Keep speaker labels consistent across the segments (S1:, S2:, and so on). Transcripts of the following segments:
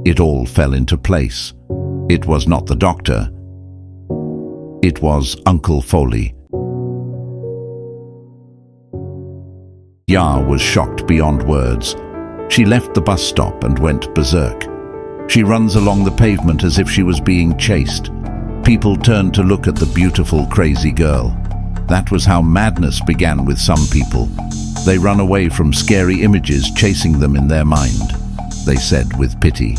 S1: It all fell into place. It was not the doctor. It was Uncle Foley. Ya was shocked beyond words. She left the bus stop and went berserk. She runs along the pavement as if she was being chased. People turned to look at the beautiful, crazy girl. That was how madness began with some people. They run away from scary images chasing them in their mind, they said with pity.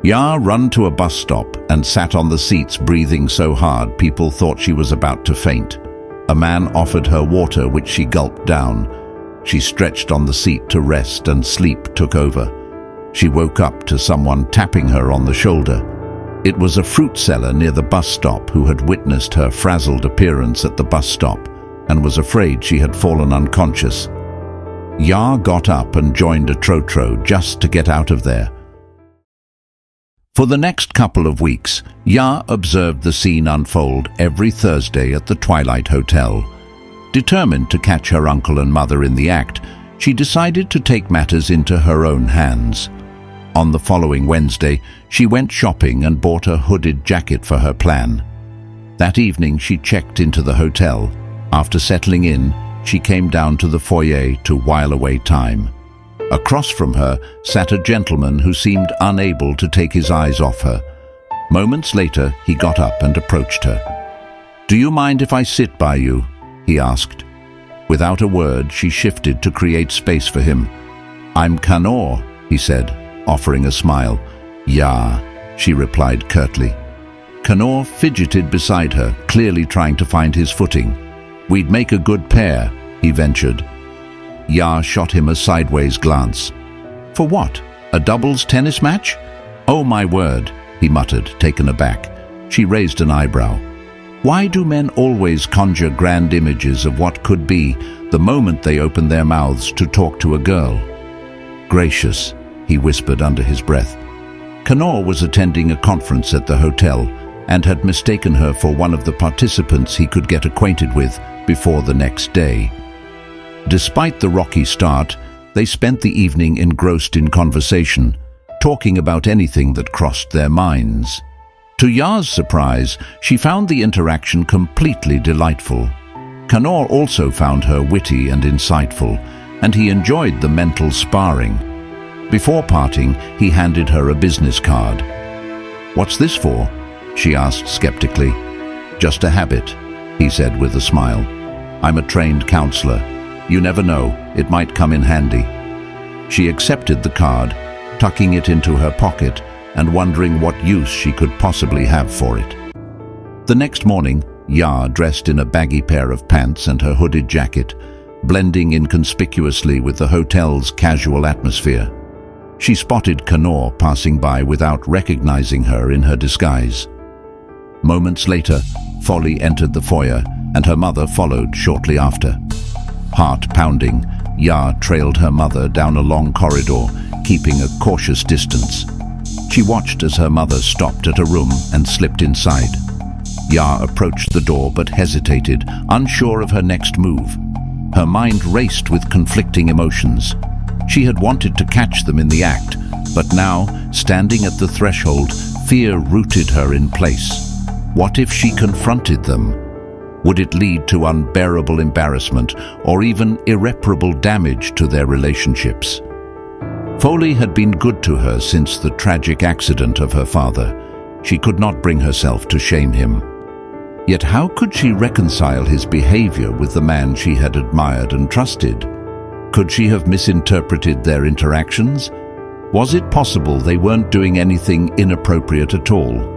S1: Ya ran to a bus stop and sat on the seats, breathing so hard people thought she was about to faint. A man offered her water, which she gulped down. She stretched on the seat to rest, and sleep took over. She woke up to someone tapping her on the shoulder. It was a fruit seller near the bus stop who had witnessed her frazzled appearance at the bus stop and was afraid she had fallen unconscious. Ya got up and joined a trotro just to get out of there. For the next couple of weeks, Ya observed the scene unfold every Thursday at the Twilight Hotel. Determined to catch her uncle and mother in the act, she decided to take matters into her own hands. On the following Wednesday, she went shopping and bought a hooded jacket for her plan. That evening, she checked into the hotel. After settling in, she came down to the foyer to while away time. Across from her sat a gentleman who seemed unable to take his eyes off her. Moments later, he got up and approached her. "Do you mind if I sit by you?" he asked. Without a word, she shifted to create space for him. "I'm Canor," he said, offering a smile. "Ya," she replied curtly. Canor fidgeted beside her, clearly trying to find his footing. "We'd make a good pair," he ventured. Ya shot him a sideways glance. "For what? A doubles tennis match?" "Oh my word," he muttered, taken aback. She raised an eyebrow. Why do men always conjure grand images of what could be the moment they open their mouths to talk to a girl? "Gracious," he whispered under his breath. Canor was attending a conference at the hotel and had mistaken her for one of the participants he could get acquainted with before the next day. Despite the rocky start, they spent the evening engrossed in conversation, talking about anything that crossed their minds. To Ya's surprise, she found the interaction completely delightful. Canor also found her witty and insightful, and he enjoyed the mental sparring. Before parting, he handed her a business card. "What's this for?" she asked skeptically. "Just a habit," he said with a smile. "I'm a trained counselor. You never know, it might come in handy." She accepted the card, tucking it into her pocket and wondering what use she could possibly have for it. The next morning, Ya, dressed in a baggy pair of pants and her hooded jacket, blending inconspicuously with the hotel's casual atmosphere. She spotted Canor passing by without recognizing her in her disguise. Moments later, Foley entered the foyer and her mother followed shortly after. Heart pounding, Ya trailed her mother down a long corridor, keeping a cautious distance. She watched as her mother stopped at a room and slipped inside. Ya approached the door but hesitated, unsure of her next move. Her mind raced with conflicting emotions. She had wanted to catch them in the act, but now, standing at the threshold, fear rooted her in place. What if she confronted them? Would it lead to unbearable embarrassment or even irreparable damage to their relationships? Foley had been good to her since the tragic accident of her father. She could not bring herself to shame him. Yet how could she reconcile his behavior with the man she had admired and trusted? Could she have misinterpreted their interactions? Was it possible they weren't doing anything inappropriate at all?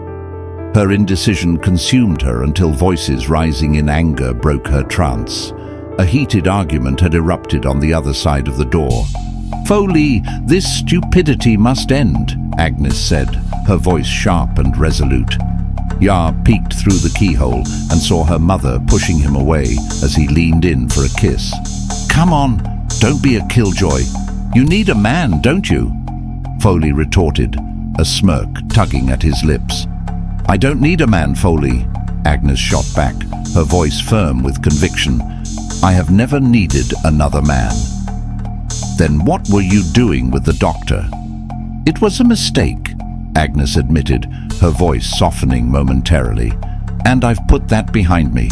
S1: Her indecision consumed her until voices rising in anger broke her trance. A heated argument had erupted on the other side of the door. "Foley, this stupidity must end," Agnes said, her voice sharp and resolute. Ya peeked through the keyhole and saw her mother pushing him away as he leaned in for a kiss. "Come on, don't be a killjoy. You need a man, don't you?" Foley retorted, a smirk tugging at his lips. "I don't need a man, Foley," Agnes shot back, her voice firm with conviction. "I have never needed another man." "Then what were you doing with the doctor?" "It was a mistake," Agnes admitted, her voice softening momentarily, "and I've put that behind me.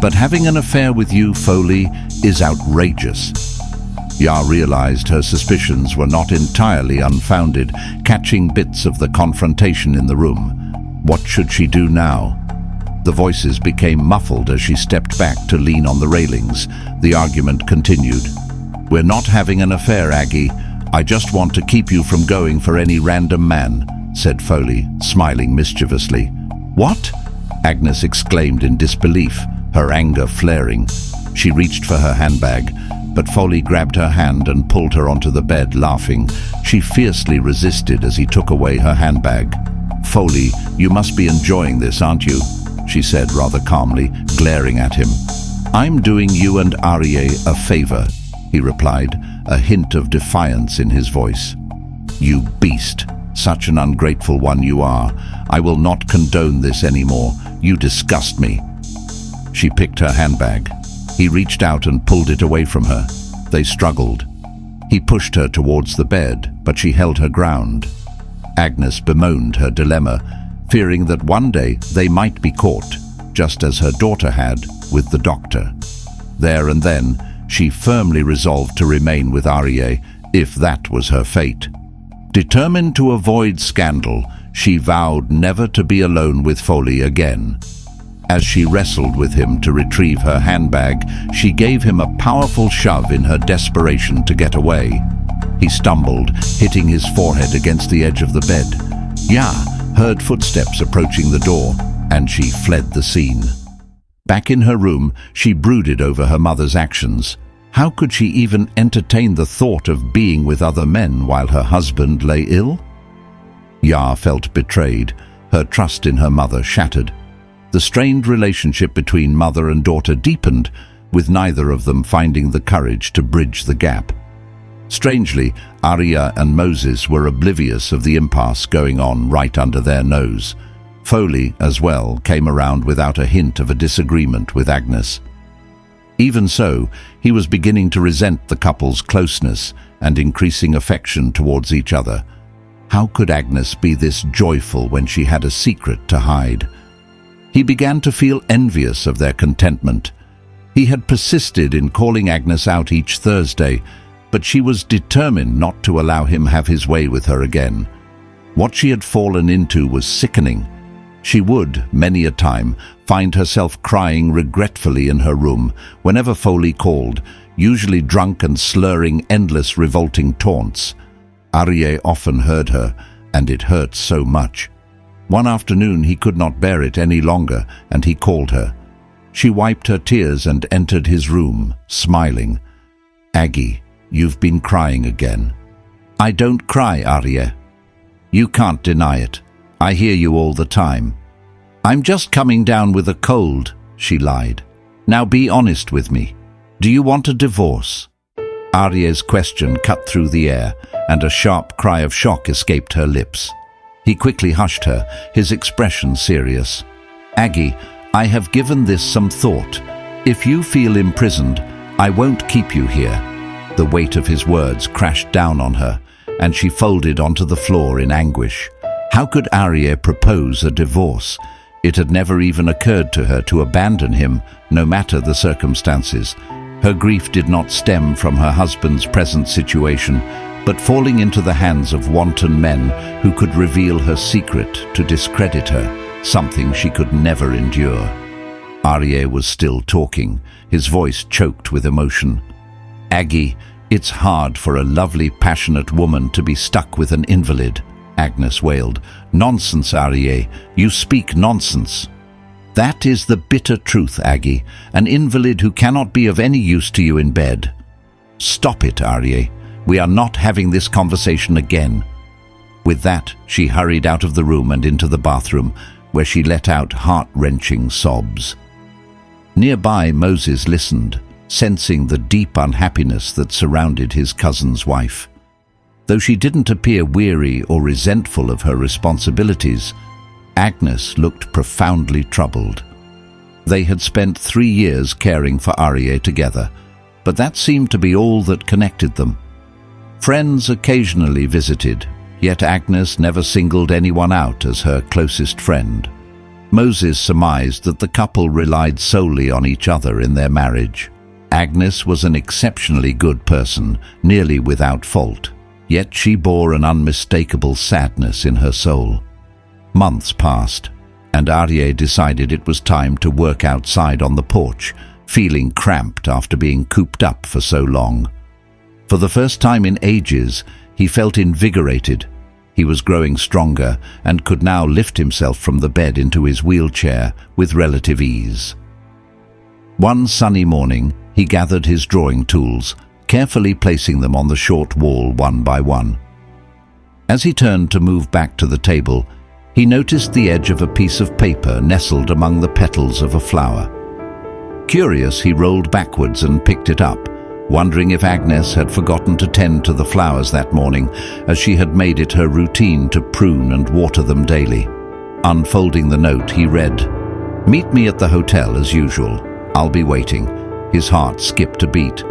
S1: But having an affair with you, Foley, is outrageous." Yar realized her suspicions were not entirely unfounded, catching bits of the confrontation in the room. What should she do now? The voices became muffled as she stepped back to lean on the railings. The argument continued. "We're not having an affair, Aggie. I just want to keep you from going for any random man," said Foley, smiling mischievously. "What?" Agnes exclaimed in disbelief, her anger flaring. She reached for her handbag, but Foley grabbed her hand and pulled her onto the bed, laughing. She fiercely resisted as he took away her handbag. "Foley, you must be enjoying this, aren't you?" she said rather calmly, glaring at him. "I'm doing you and Arie a favor," he replied, a hint of defiance in his voice. "You beast. Such an ungrateful one you are. I will not condone this anymore. You disgust me." She picked her handbag. He reached out and pulled it away from her. They struggled. He pushed her towards the bed, but she held her ground. Agnes bemoaned her dilemma, fearing that one day they might be caught, just as her daughter had with the doctor. There and then, she firmly resolved to remain with Arie, if that was her fate. Determined to avoid scandal, she vowed never to be alone with Foley again. As she wrestled with him to retrieve her handbag, she gave him a powerful shove in her desperation to get away. He stumbled, hitting his forehead against the edge of the bed. Ya heard footsteps approaching the door, and she fled the scene. Back in her room, she brooded over her mother's actions. How could she even entertain the thought of being with other men while her husband lay ill? Ya felt betrayed, her trust in her mother shattered. The strained relationship between mother and daughter deepened, with neither of them finding the courage to bridge the gap. Strangely, Aria and Moses were oblivious of the impasse going on right under their nose. Foley, as well, came around without a hint of a disagreement with Agnes. Even so, he was beginning to resent the couple's closeness and increasing affection towards each other. How could Agnes be this joyful when she had a secret to hide? He began to feel envious of their contentment. He had persisted in calling Agnes out each Thursday, but she was determined not to allow him have his way with her again. What she had fallen into was sickening. She would, many a time, find herself crying regretfully in her room whenever Foley called, usually drunk and slurring endless revolting taunts. Arie often heard her, and it hurt so much. One afternoon he could not bear it any longer, and he called her. She wiped her tears and entered his room, smiling. "Aggie, you've been crying again." "I don't cry, Arie. You can't deny it. I hear you all the time." "I'm just coming down with a cold," she lied. "Now be honest with me. Do you want a divorce?" Arie's question cut through the air, and a sharp cry of shock escaped her lips. He quickly hushed her, his expression serious. "Aggie, I have given this some thought. If you feel imprisoned, I won't keep you here." The weight of his words crashed down on her, and she folded onto the floor in anguish. How could Arie propose a divorce? It had never even occurred to her to abandon him, no matter the circumstances. Her grief did not stem from her husband's present situation, but falling into the hands of wanton men who could reveal her secret to discredit her, something she could never endure. Arie was still talking, his voice choked with emotion. "Aggie, it's hard for a lovely, passionate woman to be stuck with an invalid," Agnes wailed. "Nonsense, Arie. You speak nonsense." "That is the bitter truth, Aggie. An invalid who cannot be of any use to you in bed." "Stop it, Arie. We are not having this conversation again." With that, she hurried out of the room and into the bathroom, where she let out heart-wrenching sobs. Nearby, Moses listened, sensing the deep unhappiness that surrounded his cousin's wife. Though she didn't appear weary or resentful of her responsibilities, Agnes looked profoundly troubled. They had spent 3 years caring for Arie together, but that seemed to be all that connected them. Friends occasionally visited, Yet Agnes never singled anyone out as her closest friend. Moses surmised that the couple relied solely on each other in their marriage. Agnes was an exceptionally good person, nearly without fault, yet she bore an unmistakable sadness in her soul. Months passed, and Arye decided it was time to work outside on the porch, feeling cramped after being cooped up for so long. For the first time in ages, he felt invigorated. He was growing stronger and could now lift himself from the bed into his wheelchair with relative ease. One sunny morning, he gathered his drawing tools, carefully placing them on the short wall one by one. As he turned to move back to the table, he noticed the edge of a piece of paper nestled among the petals of a flower. Curious, he rolled backwards and picked it up, wondering if Agnes had forgotten to tend to the flowers that morning, as she had made it her routine to prune and water them daily. Unfolding the note, he read, "Meet me at the hotel as usual. I'll be waiting." His heart skipped a beat,